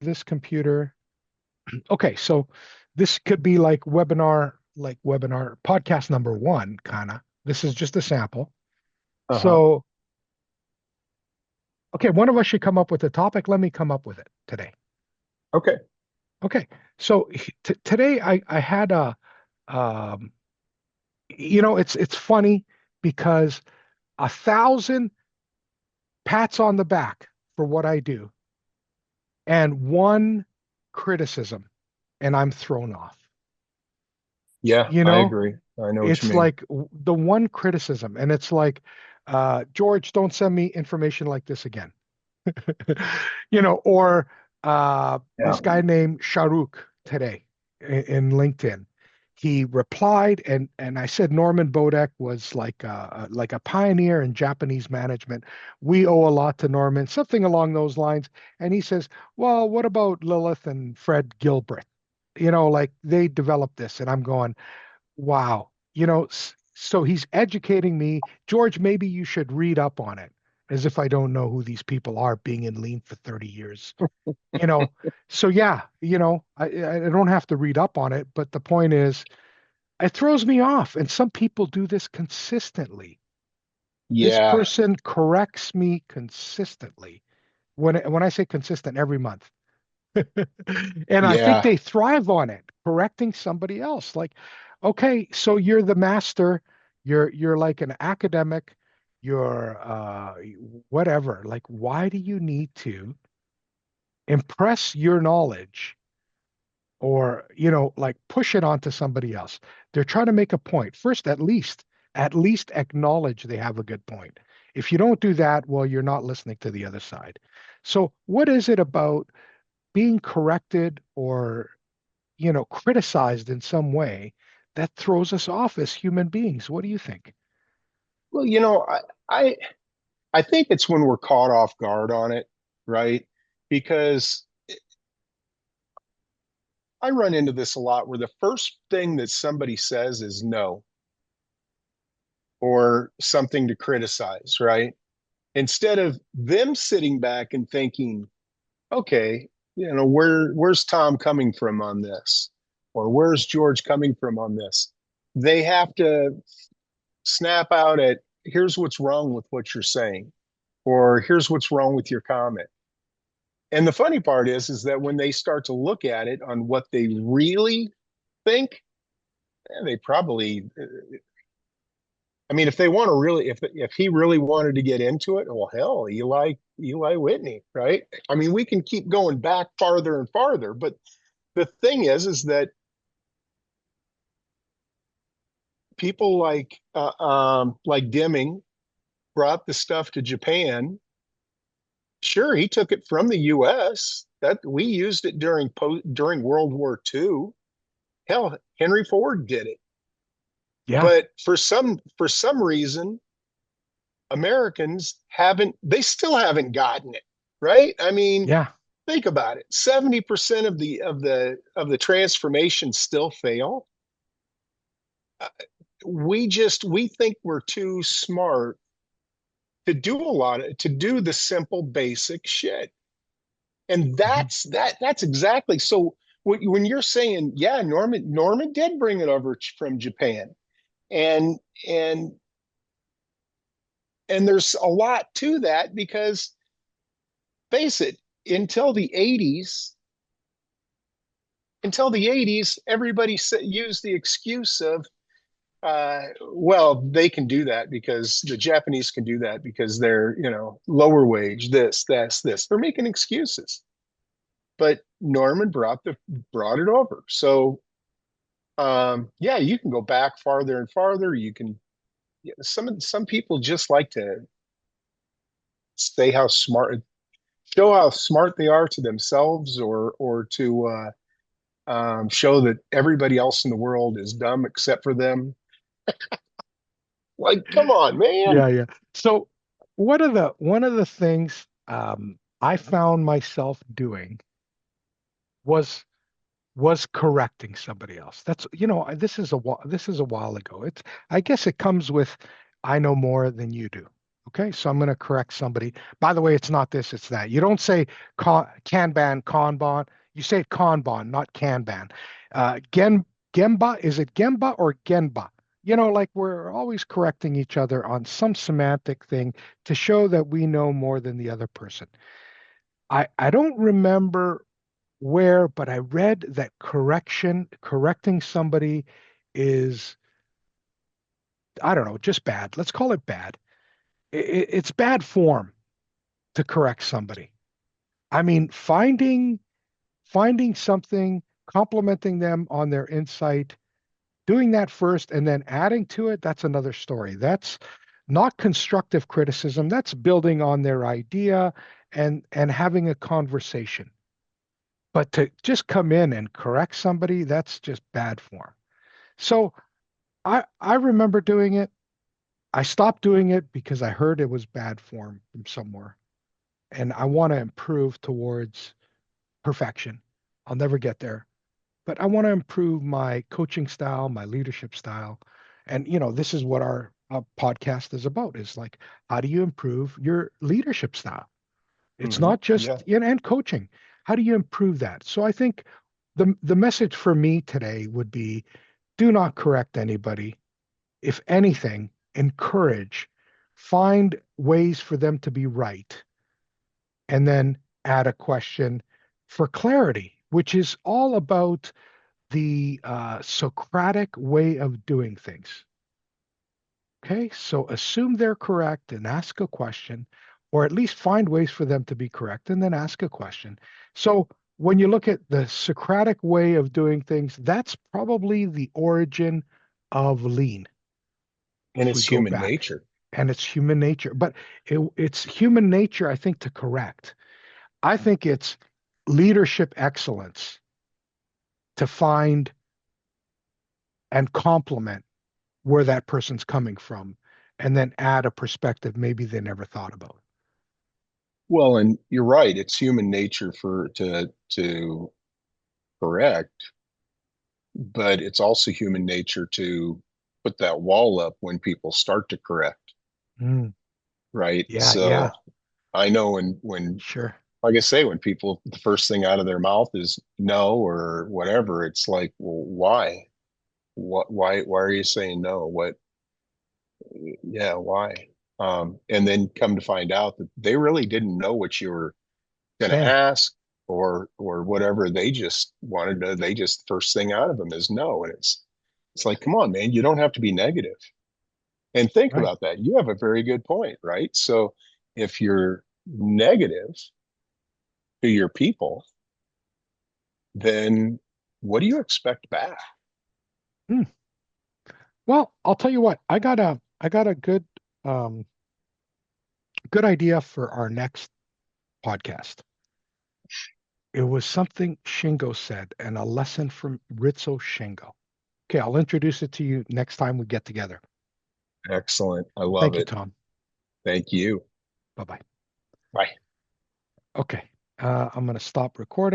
this computer. Okay, so this could be like webinar podcast number one, kind of. This is just a sample. Uh-huh. So, okay, one of us should come up with a topic. Let me come up with it today. Okay. Okay, so today I had um, it's funny because 1,000 pats on the back for what I do and one criticism, and I'm thrown off. Yeah, You I know, agree. I know what you it's mean. like the one criticism, and it's like, George, don't send me information like this again. Or Yeah. this guy named Shahrukh today in LinkedIn. He replied, and I said Norman Bodek was like a pioneer in Japanese management. We owe a lot to Norman, something along those lines. And he says, "Well, what about Lilith and Fred Gilbert? Like they developed this." And I'm going, "Wow." So he's educating me. George, maybe you should read up on it, as if I don't know who these people are, being in lean for 30 years. You know, so yeah, I don't have to read up on it, but the point is, it throws me off. And some people do this consistently. This Yeah. person corrects me consistently. When I say consistent, every month. And I think Yeah. they thrive on it, correcting somebody else. Like, okay, so you're the master, you're like an academic, you're whatever. Like, why do you need to impress your knowledge or, like push it onto somebody else? They're trying to make a point. First, at least acknowledge they have a good point. If you don't do that, well, you're not listening to the other side. So, what is it about being corrected or criticized in some way that throws us off as human beings? What do you think? Well, I I think it's when we're caught off guard on it, right? Because I run into this a lot where the first thing that somebody says is no or something to criticize, right? Instead of them sitting back and thinking, okay, where's Tom coming from on this? Or where's George coming from on this? They have to snap out at, here's what's wrong with what you're saying, or here's what's wrong with your comment. And the funny part is that when they start to look at it on what they really think, they probably, I mean, if they want to really, if he really wanted to get into it, well, hell, Eli Whitney, right? I mean, we can keep going back farther and farther, but the thing is that people like Deming brought the stuff to Japan. Sure, he took it from the U.S. That we used it during World War II. Hell, Henry Ford did it. Yeah, But for some reason, Americans haven't. They still haven't gotten it right. I mean, yeah. think about it. 70% of the transformations still fail. Uh, we think we're too smart to do the simple basic shit. And Mhm. that's exactly so when you're saying, yeah, Norman did bring it over from Japan. And and and there's a lot to that because face it, until the 80s, everybody used the excuse of well, they can do that because the Japanese can do that because they're, lower wage, this, that's this. They're making excuses. But Norman brought it over. So yeah, you can go back farther and farther. You can some people just like to say how smart show how smart they are to themselves or to show that everybody else in the world is dumb except for them. Like, come on, man. Yeah, yeah. So one of the things I found myself doing was correcting somebody else. That's this is a while ago. I guess it comes with I know more than you do. Okay, so I'm going to correct somebody. By the way, it's not this, it's that. You don't say Kanban, Kanban. You say Kanban, not Kanban. Gemba, is it Gemba or Genba? Like we're always correcting each other on some semantic thing to show that we know more than the other person. I don't remember where, but I read that correcting somebody is, I don't know, just bad. Let's call it bad. It's bad form to correct somebody. I mean, finding something, complimenting them on their insight, doing that first and then adding to it, that's another story. That's not constructive criticism. That's building on their idea and having a conversation. But to just come in and correct somebody, that's just bad form. So I remember doing it. I stopped doing it because I heard it was bad form from somewhere. And I want to improve towards perfection. I'll never get there, but I want to improve my coaching style, my leadership style. And, this is what our podcast is about is like, how do you improve your leadership style? It's not Yeah. just, and coaching. How do you improve that? So I think the message for me today would be do not correct anybody. If anything, encourage, find ways for them to be right, and then add a question for clarity, which is all about the Socratic way of doing things. Okay, so assume they're correct and ask a question, or at least find ways for them to be correct and then ask a question. So when you look at the Socratic way of doing things, that's probably the origin of lean, And if we it's go human back. nature. And it's human nature, but it's human nature, I think, to correct. I think it's leadership excellence to find and complement where that person's coming from and then add a perspective maybe they never thought about. Well, and you're right. It's human nature to correct, but it's also human nature to put that wall up when people start to correct, Mm, right? yeah, So yeah, I know when sure. like I say, when people the first thing out of their mouth is no or whatever, it's like, well, why? Why are you saying no? Yeah, why? And then come to find out that they really didn't know what you were going to Saying, ask or whatever. They just wanted to. They just first thing out of them is no, and it's like, come on, man, you don't have to be negative. And think right. about that. You have a very good point, right? So if you're negative to your people, then what do you expect back? Hmm. Well, I'll tell you what, I got a good idea for our next podcast. It was something Shingo said and a lesson from Rizzo Shingo. Okay, I'll introduce it to you next time we get together. Excellent. I love Thank you, it. Tom. Thank you. Bye bye. Bye. Okay, I'm going to stop recording.